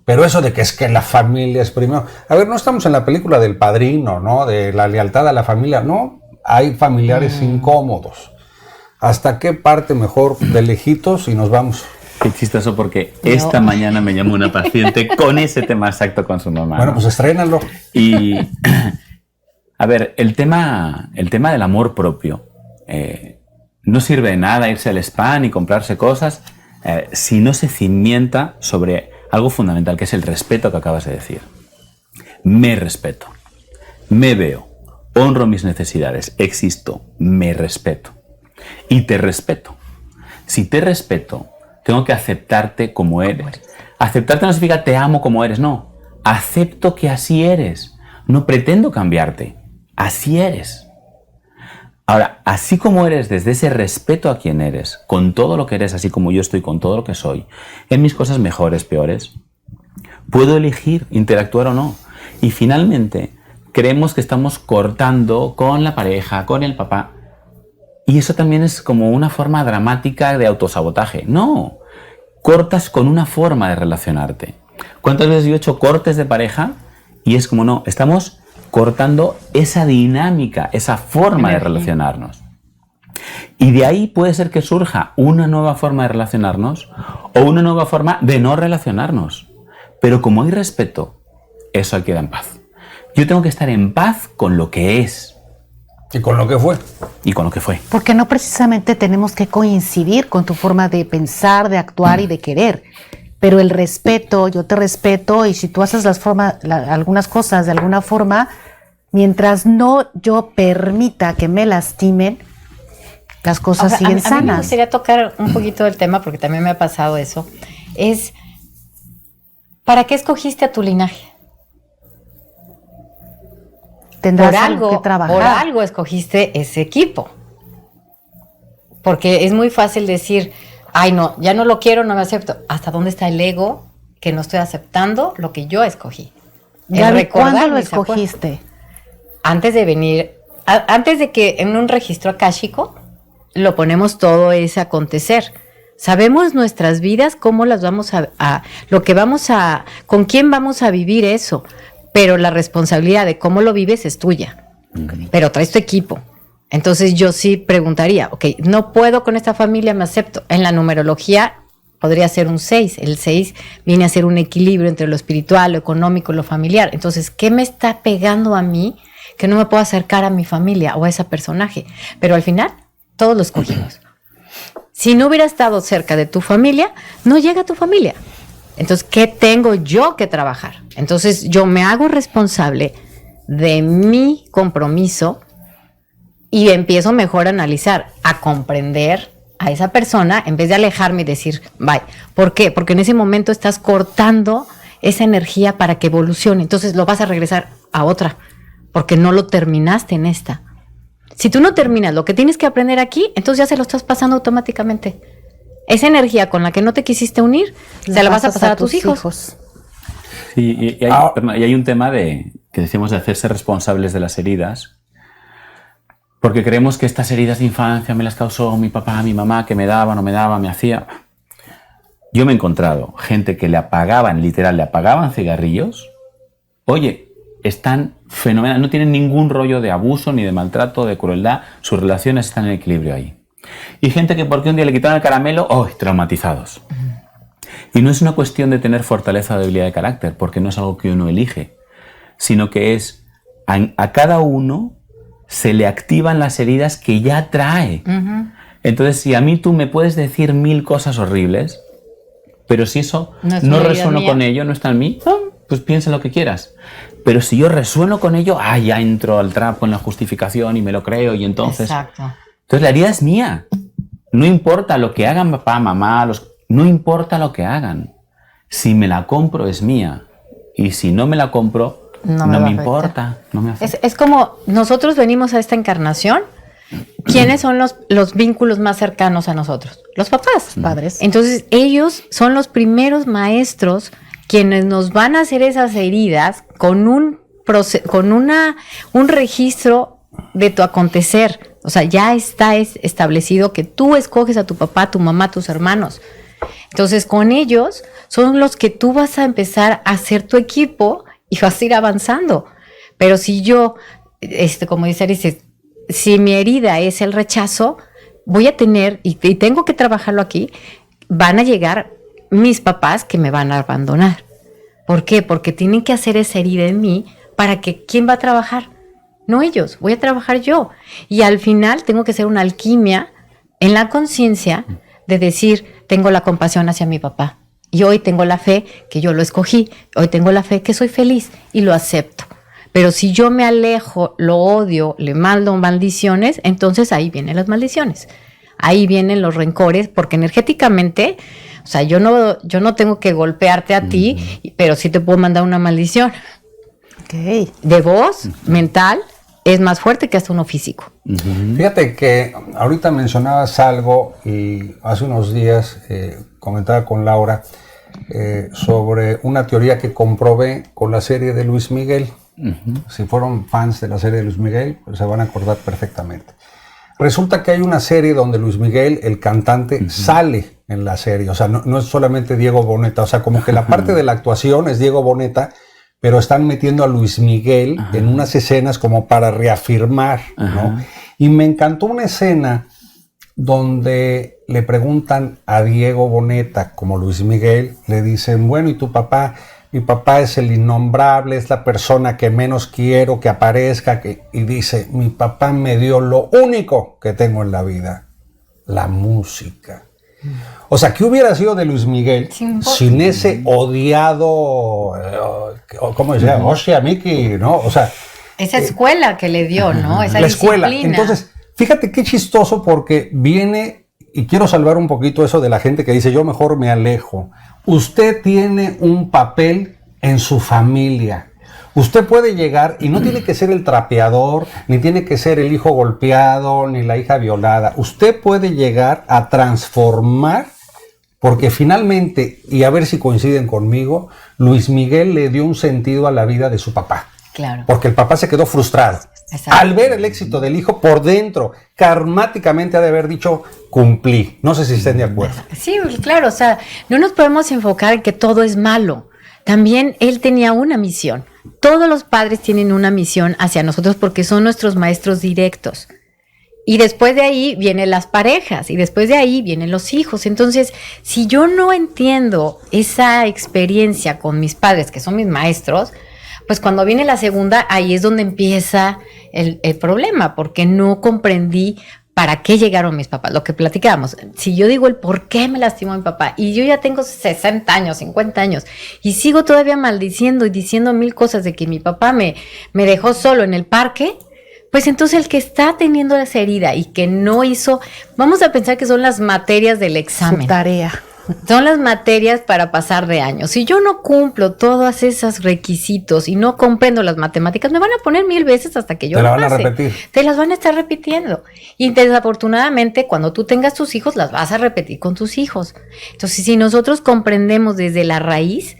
pero eso de que es que la familia es primero. A ver, no estamos en la película del Padrino, ¿no? De la lealtad a la familia, no. Hay familiares incómodos. ¿Hasta qué parte mejor de lejitos y nos vamos? Qué chistoso, porque esta mañana me llamó una paciente con ese tema exacto con su mamá. Bueno, pues estrénalo. Y, a ver, el tema del amor propio no sirve de nada irse al spa ni comprarse cosas si no se cimienta sobre algo fundamental, que es el respeto que acabas de decir. Me respeto, me veo, honro mis necesidades, existo, me respeto y te respeto. Si te respeto, tengo que aceptarte como eres. Aceptarte no significa te amo como eres, no. Acepto que así eres. No pretendo cambiarte. Así eres. Ahora, así como eres, desde ese respeto a quien eres, con todo lo que eres, así como yo estoy con todo lo que soy, en mis cosas mejores, peores, puedo elegir interactuar o no. Y finalmente, creemos que estamos cortando con la pareja, con el papá. Y eso también es como una forma dramática de autosabotaje. No, cortas con una forma de relacionarte. ¿Cuántas veces yo he hecho cortes de pareja? Y es como, no, estamos cortando esa dinámica, esa forma de relacionarnos. Y de ahí puede ser que surja una nueva forma de relacionarnos o una nueva forma de no relacionarnos. Pero como hay respeto, eso queda en paz. Yo tengo que estar en paz con lo que es. Y con lo que fue. Y con lo que fue. Porque no precisamente tenemos que coincidir con tu forma de pensar, de actuar y de querer. Pero el respeto, yo te respeto, y si tú haces algunas cosas de alguna forma, mientras no yo permita que me lastimen, las cosas siguen sanas. A mí me gustaría tocar un poquito del tema, porque también me ha pasado eso. Es, ¿para qué escogiste a tu linaje? Tendrás algo que trabajar. Por algo escogiste ese equipo. Porque es muy fácil decir, ay no, ya no lo quiero, no me acepto. ¿Hasta dónde está el ego que no estoy aceptando lo que yo escogí? ¿Cuándo lo escogiste? Antes de venir, antes de que en un registro akáshico lo ponemos todo ese acontecer. Sabemos nuestras vidas, cómo las vamos lo que vamos a, con quién vamos a vivir eso. Pero la responsabilidad de cómo lo vives es tuya. Pero traes tu equipo. Entonces yo sí preguntaría, ok, no puedo con esta familia, me acepto. En la numerología podría ser un 6. El 6 viene a ser un equilibrio entre lo espiritual, lo económico, lo familiar. Entonces, ¿qué me está pegando a mí que no me puedo acercar a mi familia o a ese personaje? Pero al final, todos lo escogimos. Si no hubiera estado cerca de tu familia, no llega a tu familia. Entonces, ¿qué tengo yo que trabajar? Entonces, yo me hago responsable de mi compromiso y empiezo mejor a analizar, a comprender a esa persona en vez de alejarme y decir, bye. ¿Por qué? Porque en ese momento estás cortando esa energía para que evolucione. Entonces, lo vas a regresar a otra, porque no lo terminaste en esta. Si tú no terminas lo que tienes que aprender aquí, entonces ya se lo estás pasando automáticamente. Esa energía con la que no te quisiste unir, se la vas a pasar a tus hijos. Sí, y hay un tema que decimos de hacerse responsables de las heridas, porque creemos que estas heridas de infancia me las causó mi papá, mi mamá, que me daba, no me daba, me hacía. Yo me he encontrado gente que le apagaban cigarrillos. Oye, están fenomenal, no tienen ningún rollo de abuso, ni de maltrato, de crueldad, sus relaciones están en equilibrio ahí. Y gente que porque un día le quitaron el caramelo, traumatizados. Y no es una cuestión de tener fortaleza o debilidad de carácter, porque no es algo que uno elige, sino que es a cada uno se le activan las heridas que ya trae. Entonces, si a mí tú me puedes decir 1000 cosas horribles, pero si eso no resueno con ello, no está en mí, pues piensa lo que quieras. Pero si yo resueno con ello, ya entro al trapo en la justificación y me lo creo, y entonces... Exacto. Entonces la herida es mía. No importa lo que hagan papá, mamá, no importa lo que hagan. Si me la compro es mía. Y si no me la compro, no me importa. No me afecta. Es como nosotros venimos a esta encarnación. ¿Quiénes son los vínculos más cercanos a nosotros? Los papás. Padres. Entonces ellos son los primeros maestros quienes nos van a hacer esas heridas con un registro de tu acontecer. O sea, ya está establecido que tú escoges a tu papá, tu mamá, tus hermanos. Entonces, con ellos son los que tú vas a empezar a hacer tu equipo y vas a ir avanzando. Pero si yo, como dice Aris, si mi herida es el rechazo, voy a tener, y tengo que trabajarlo aquí, van a llegar mis papás que me van a abandonar. ¿Por qué? Porque tienen que hacer esa herida en mí para que, ¿quién va a trabajar? No ellos, voy a trabajar yo. Y al final tengo que hacer una alquimia en la conciencia de decir, tengo la compasión hacia mi papá. Y hoy tengo la fe que yo lo escogí. Hoy tengo la fe que soy feliz y lo acepto. Pero si yo me alejo, lo odio, le mando maldiciones, entonces ahí vienen las maldiciones. Ahí vienen los rencores, porque energéticamente, o sea, yo no tengo que golpearte a ti, pero sí te puedo mandar una maldición. Ok. De voz, mental, es más fuerte que hasta uno físico. Fíjate que ahorita mencionabas algo y hace unos días comentaba con Laura sobre una teoría que comprobé con la serie de Luis Miguel. Si fueron fans de la serie de Luis Miguel, pues se van a acordar perfectamente. Resulta que hay una serie donde Luis Miguel, el cantante, sale en la serie. O sea, no es solamente Diego Boneta. O sea, como que la parte de la actuación es Diego Boneta, pero están metiendo a Luis Miguel en unas escenas como para reafirmar, ¿no? Y me encantó una escena donde le preguntan a Diego Boneta, como Luis Miguel, le dicen, bueno, ¿y tu papá? Mi papá es el innombrable, es la persona que menos quiero que aparezca. Y dice, mi papá me dio lo único que tengo en la vida, la música. O sea, ¿qué hubiera sido de Luis Miguel sin ese odiado, ¿cómo se llama? Hostia, Miki, ¿no? O sea... Esa escuela que le dio, ¿no? Esa la escuela. disciplina. Entonces, fíjate qué chistoso porque viene, y quiero salvar un poquito eso de la gente que dice, yo mejor me alejo. Usted tiene un papel en su familia. Usted puede llegar y no tiene que ser el trapeador, ni tiene que ser el hijo golpeado, ni la hija violada. Usted puede llegar a transformar, porque finalmente, y a ver si coinciden conmigo, Luis Miguel le dio un sentido a la vida de su papá. Claro. Porque el papá se quedó frustrado. Exacto. Al ver el éxito del hijo por dentro, karmáticamente ha de haber dicho, cumplí. No sé si estén de acuerdo. Sí, claro, o sea, no nos podemos enfocar en que todo es malo. También él tenía una misión. Todos los padres tienen una misión hacia nosotros porque son nuestros maestros directos. Y después de ahí vienen las parejas y después de ahí vienen los hijos. Entonces, si yo no entiendo esa experiencia con mis padres, que son mis maestros, pues cuando viene la segunda, ahí es donde empieza el problema, porque no comprendí para qué llegaron mis papás. Lo que platicábamos, si yo digo el por qué me lastimó mi papá, y yo ya tengo 60 años, 50 años, y sigo todavía maldiciendo y diciendo mil cosas de que mi papá me dejó solo en el parque, pues entonces el que está teniendo esa herida y que no hizo, vamos a pensar que son las materias del examen. Su tarea. Son las materias para pasar de año. Si yo no cumplo todos esos requisitos y no comprendo las matemáticas, me van a poner 1000 veces hasta que yo Te la lo van a pase. repetir. Te las van a estar repitiendo. Y desafortunadamente, cuando tú tengas tus hijos, las vas a repetir con tus hijos. Entonces, si nosotros comprendemos desde la raíz,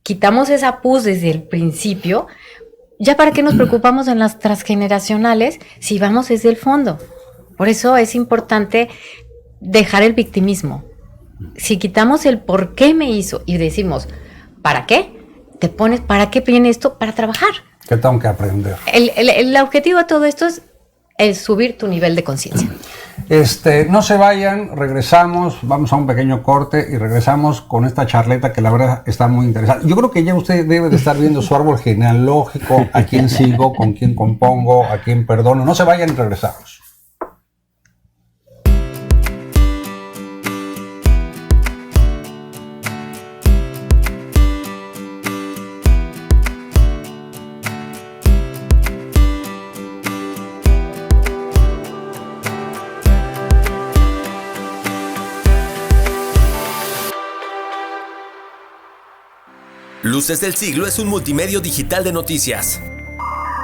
quitamos esa pus desde el principio, ya para qué nos preocupamos en las transgeneracionales si vamos desde el fondo. Por eso es importante dejar el victimismo. Si quitamos el por qué me hizo y decimos, ¿para qué? Te pones, ¿para qué viene esto? Para trabajar. ¿Qué tengo que aprender? El objetivo de todo esto es subir tu nivel de conciencia. No se vayan, regresamos, vamos a un pequeño corte y regresamos con esta charleta que la verdad está muy interesante. Yo creo que ya usted debe de estar viendo su árbol genealógico, a quién sigo, con quién compongo, a quién perdono. No se vayan y regresamos. Luces del Siglo es un multimedio digital de noticias.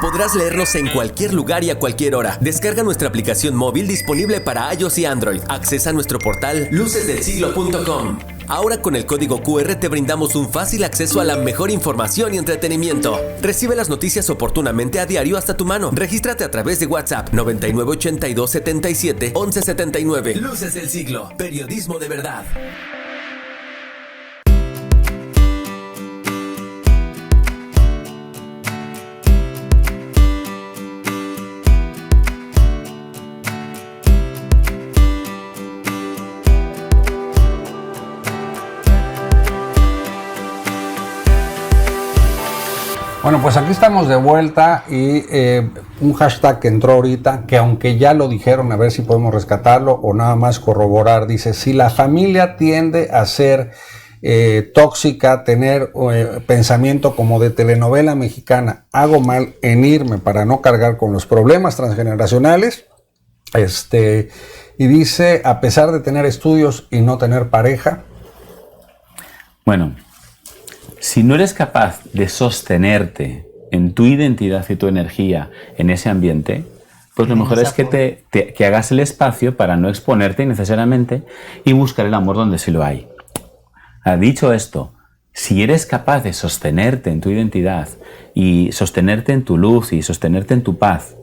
Podrás leernos en cualquier lugar y a cualquier hora. Descarga nuestra aplicación móvil disponible para iOS y Android. Accesa nuestro portal lucesdelsiglo.com. Ahora con el código QR te brindamos un fácil acceso a la mejor información y entretenimiento. Recibe las noticias oportunamente a diario hasta tu mano. Regístrate a través de WhatsApp 9982 77 11 79. Luces del Siglo, periodismo de verdad. Bueno, pues aquí estamos de vuelta y un hashtag que entró ahorita, que aunque ya lo dijeron, a ver si podemos rescatarlo o nada más corroborar, dice, si la familia tiende a ser tóxica, tener pensamiento como de telenovela mexicana, hago mal en irme para no cargar con los problemas transgeneracionales, y dice, a pesar de tener estudios y no tener pareja. Bueno, si no eres capaz de sostenerte en tu identidad y tu energía en ese ambiente, pues lo mejor es que que hagas el espacio para no exponerte innecesariamente y buscar el amor donde sí lo hay. Dicho esto, si eres capaz de sostenerte en tu identidad y sostenerte en tu luz y sostenerte en tu paz,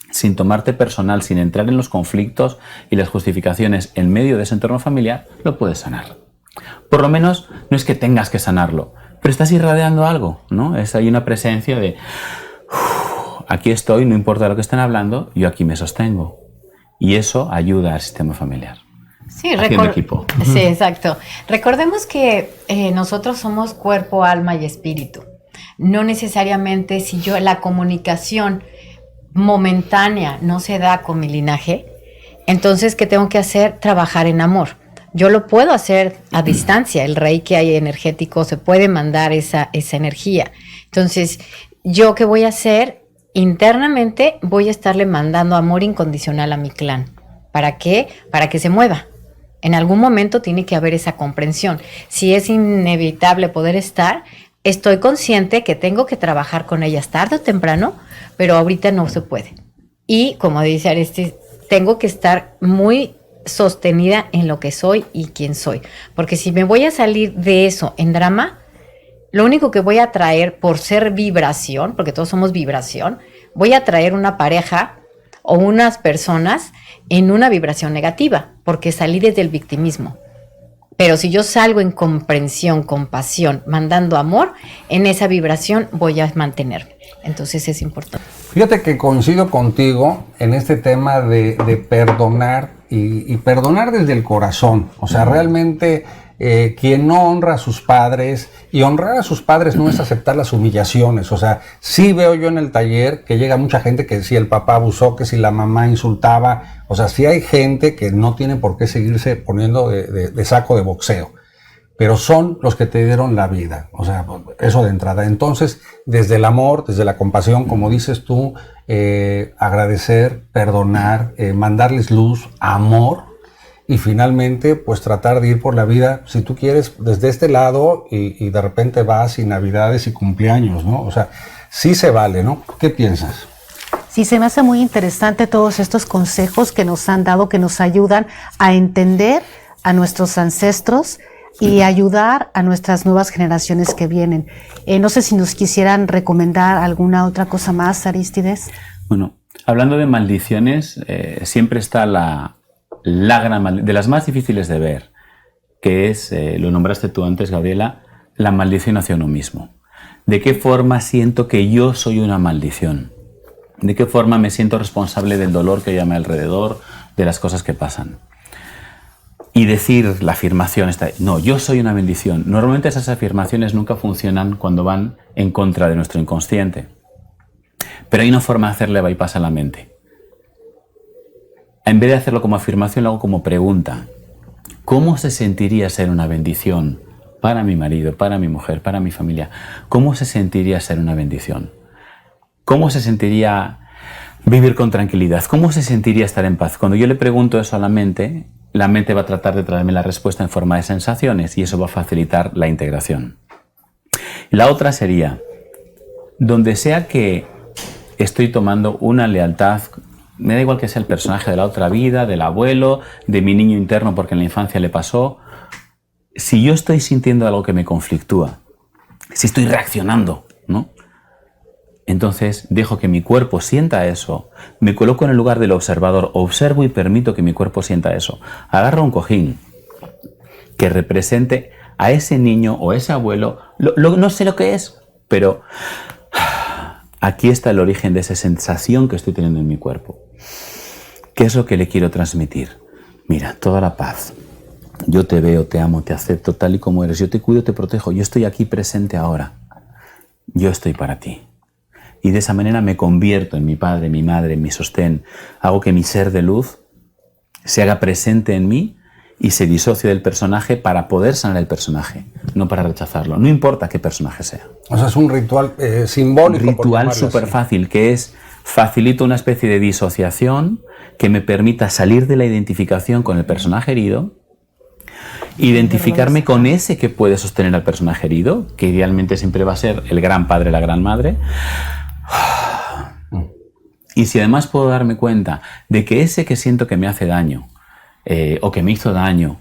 sin tomarte personal, sin entrar en los conflictos y las justificaciones en medio de ese entorno familiar, lo puedes sanar. Por lo menos no es que tengas que sanarlo, pero estás irradiando algo, ¿no? Hay una presencia de aquí estoy, no importa lo que estén hablando, yo aquí me sostengo. Y eso ayuda al sistema familiar. Sí, equipo. Sí, exacto. Recordemos que nosotros somos cuerpo, alma y espíritu. No necesariamente si la comunicación momentánea no se da con mi linaje, entonces ¿qué tengo que hacer? Trabajar en amor. Yo lo puedo hacer a distancia, el reiki energético se puede mandar esa energía. Entonces, ¿yo qué voy a hacer? Internamente voy a estarle mandando amor incondicional a mi clan. ¿Para qué? Para que se mueva. En algún momento tiene que haber esa comprensión. Si es inevitable poder estar, estoy consciente que tengo que trabajar con ellas tarde o temprano, pero ahorita no se puede. Y como dice Aristis, tengo que estar muy sostenida en lo que soy y quién soy. Porque si me voy a salir de eso en drama, lo único que voy a traer por ser vibración, porque todos somos vibración, voy a traer una pareja o unas personas en una vibración negativa, porque salí desde el victimismo. Pero si yo salgo en comprensión, compasión, mandando amor, en esa vibración voy a mantenerme. Entonces es importante. Fíjate que coincido contigo en este tema de perdonar y perdonar desde el corazón. O sea, realmente quien no honra a sus padres, y honrar a sus padres no es aceptar las humillaciones. O sea, sí veo yo en el taller que llega mucha gente que si el papá abusó, que si la mamá insultaba. O sea, sí hay gente que no tiene por qué seguirse poniendo de saco de boxeo. Pero son los que te dieron la vida, o sea, eso de entrada. Entonces, desde el amor, desde la compasión, como dices tú, agradecer, perdonar, mandarles luz, amor, y finalmente, pues tratar de ir por la vida, si tú quieres, desde este lado, y de repente vas y Navidades y cumpleaños, ¿no? O sea, sí se vale, ¿no? ¿Qué piensas? Sí, se me hace muy interesante todos estos consejos que nos han dado, que nos ayudan a entender a nuestros ancestros y ayudar a nuestras nuevas generaciones que vienen. No sé si nos quisieran recomendar alguna otra cosa más, Arístides. Bueno, hablando de maldiciones, siempre está la gran maldición, de las más difíciles de ver, que es, lo nombraste tú antes, Gabriela, la maldición hacia uno mismo. ¿De qué forma siento que yo soy una maldición? ¿De qué forma me siento responsable del dolor que hay a mi alrededor, de las cosas que pasan? Y decir la afirmación esta, no, yo soy una bendición. Normalmente esas afirmaciones nunca funcionan cuando van en contra de nuestro inconsciente. Pero hay una forma de hacerle bypass a la mente. En vez de hacerlo como afirmación, lo hago como pregunta. ¿Cómo se sentiría ser una bendición para mi marido, para mi mujer, para mi familia? ¿Cómo se sentiría ser una bendición? ¿Cómo se sentiría vivir con tranquilidad? ¿Cómo se sentiría estar en paz? Cuando yo le pregunto eso a la mente va a tratar de traerme la respuesta en forma de sensaciones y eso va a facilitar la integración. La otra sería, donde sea que estoy tomando una lealtad, me da igual que sea el personaje de la otra vida, del abuelo, de mi niño interno porque en la infancia le pasó, si yo estoy sintiendo algo que me conflictúa, si estoy reaccionando, ¿no? Entonces dejo que mi cuerpo sienta eso, me coloco en el lugar del observador, observo y permito que mi cuerpo sienta eso. Agarro un cojín que represente a ese niño o ese abuelo, no sé lo que es, pero aquí está el origen de esa sensación que estoy teniendo en mi cuerpo. ¿Qué es lo que le quiero transmitir? Mira, toda la paz. Yo te veo, te amo, te acepto tal y como eres. Yo te cuido, te protejo. Yo estoy aquí presente ahora. yo estoy para ti. Y de esa manera me convierto en mi padre, mi madre, en mi sostén. Hago que mi ser de luz se haga presente en mí y se disocie del personaje para poder sanar el personaje, no para rechazarlo. No importa qué personaje sea. O sea, es un ritual simbólico. Un ritual súper fácil, que es facilito una especie de disociación que me permita salir de la identificación con el personaje herido, identificarme con ese que puede sostener al personaje herido, que idealmente siempre va a ser el gran padre, la gran madre. Y si además puedo darme cuenta de que ese que siento que me hace daño, o que me hizo daño,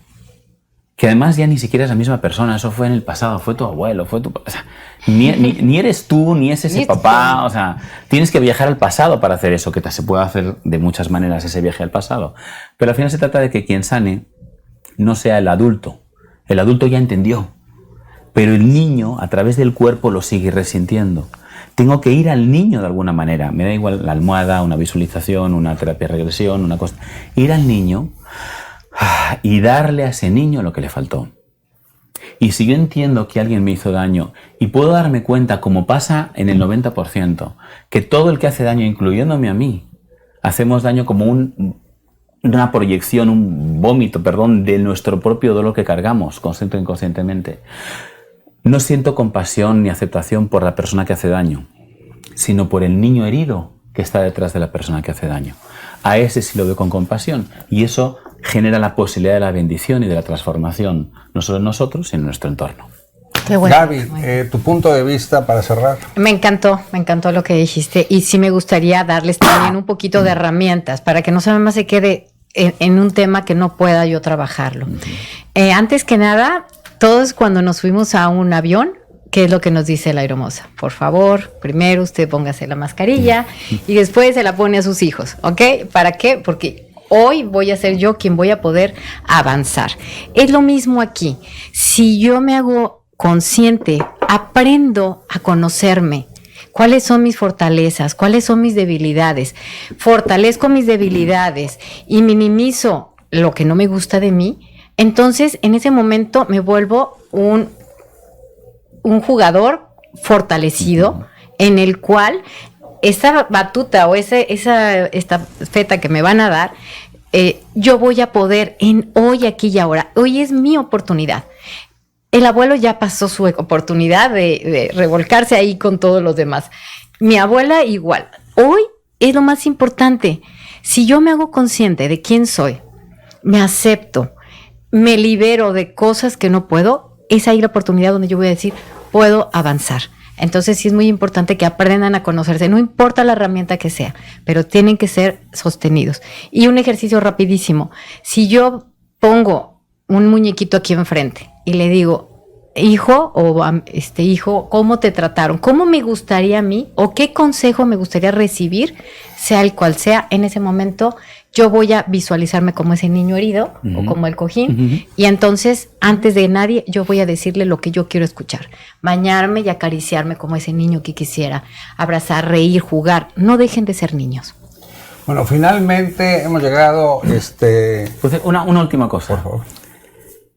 que además ya ni siquiera es la misma persona, eso fue en el pasado, fue tu abuelo, fue tu... O sea, ni eres tú, ni es ese papá, o sea, tienes que viajar al pasado para hacer eso, que se puede hacer de muchas maneras ese viaje al pasado. Pero al final se trata de que quien sane no sea el adulto. El adulto ya entendió, pero el niño a través del cuerpo lo sigue resintiendo. Tengo que ir al niño de alguna manera, me da igual la almohada, una visualización, una terapia de regresión, una cosa. Ir al niño y darle a ese niño lo que le faltó. Y si yo entiendo que alguien me hizo daño y puedo darme cuenta, como pasa en el 90%, que todo el que hace daño, incluyéndome a mí, hacemos daño como una proyección, un vómito, de nuestro propio dolor que cargamos consciente o inconscientemente. No siento compasión ni aceptación por la persona que hace daño, sino por el niño herido que está detrás de la persona que hace daño. A ese sí lo veo con compasión y eso genera la posibilidad de la bendición y de la transformación, no solo en nosotros, sino en nuestro entorno. Qué bueno. Gaby, tu punto de vista para cerrar. Me encantó lo que dijiste y sí me gustaría darles también un poquito de herramientas para que no se más se quede en un tema que no pueda yo trabajarlo. Antes que nada, todos cuando nos fuimos a un avión, ¿qué es lo que nos dice la aeromoza? Por favor, primero usted póngase la mascarilla y después se la pone a sus hijos, ¿ok? ¿Para qué? Porque hoy voy a ser yo quien voy a poder avanzar. Es lo mismo aquí. Si yo me hago consciente, aprendo a conocerme, cuáles son mis fortalezas, cuáles son mis debilidades, fortalezco mis debilidades y minimizo lo que no me gusta de mí, entonces en ese momento me vuelvo un jugador fortalecido en el cual esa batuta o esta estafeta que me van a dar, yo voy a poder en hoy, aquí y ahora. Hoy es mi oportunidad. El abuelo ya pasó su oportunidad de revolcarse ahí con todos los demás. Mi abuela igual. Hoy es lo más importante. Si yo me hago consciente de quién soy, me acepto, me libero de cosas que no puedo, es ahí la oportunidad donde yo voy a decir, puedo avanzar. Entonces sí es muy importante que aprendan a conocerse, no importa la herramienta que sea, pero tienen que ser sostenidos. Y un ejercicio rapidísimo, si yo pongo un muñequito aquí enfrente y le digo, hijo o hijo, ¿cómo te trataron? ¿Cómo me gustaría a mí o qué consejo me gustaría recibir, sea el cual sea, en ese momento yo voy a visualizarme como ese niño herido o como el cojín y entonces antes de nadie yo voy a decirle lo que yo quiero escuchar, bañarme y acariciarme como ese niño que quisiera, abrazar, reír, jugar, no dejen de ser niños. Bueno, finalmente hemos llegado, Pues una última cosa. Por favor.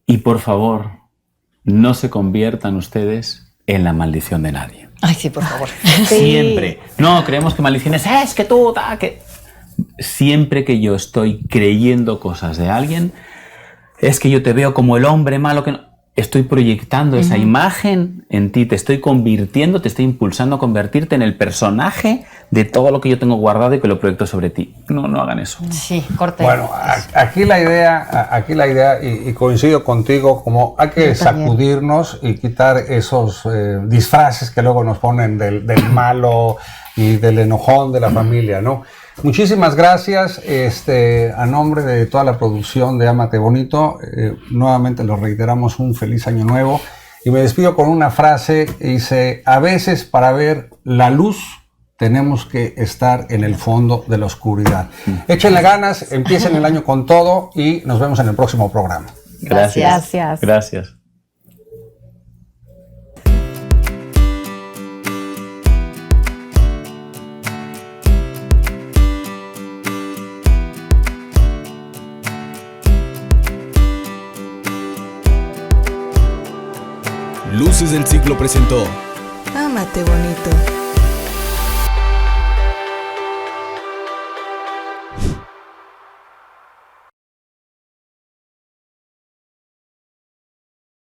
Y por favor, no se conviertan ustedes en la maldición de nadie. Ay, sí, por favor. Siempre. No, creemos que maldiciones es que tú, que... Siempre que yo estoy creyendo cosas de alguien, es que yo te veo como el hombre malo que no... Estoy proyectando esa imagen en ti, te estoy convirtiendo, te estoy impulsando a convertirte en el personaje de todo lo que yo tengo guardado y que lo proyecto sobre ti. No hagan eso. Sí, corta. Bueno, aquí la idea, y coincido contigo, como hay que sacudirnos y quitar esos disfraces que luego nos ponen del malo y del enojón de la familia, ¿no? Muchísimas gracias, a nombre de toda la producción de Ámate Bonito, nuevamente lo reiteramos, un feliz año nuevo, y me despido con una frase que dice, a veces para ver la luz tenemos que estar en el fondo de la oscuridad. Échenle ganas, empiecen el año con todo y nos vemos en el próximo programa. Gracias. Gracias. Luces del Siglo presentó Ámate bonito.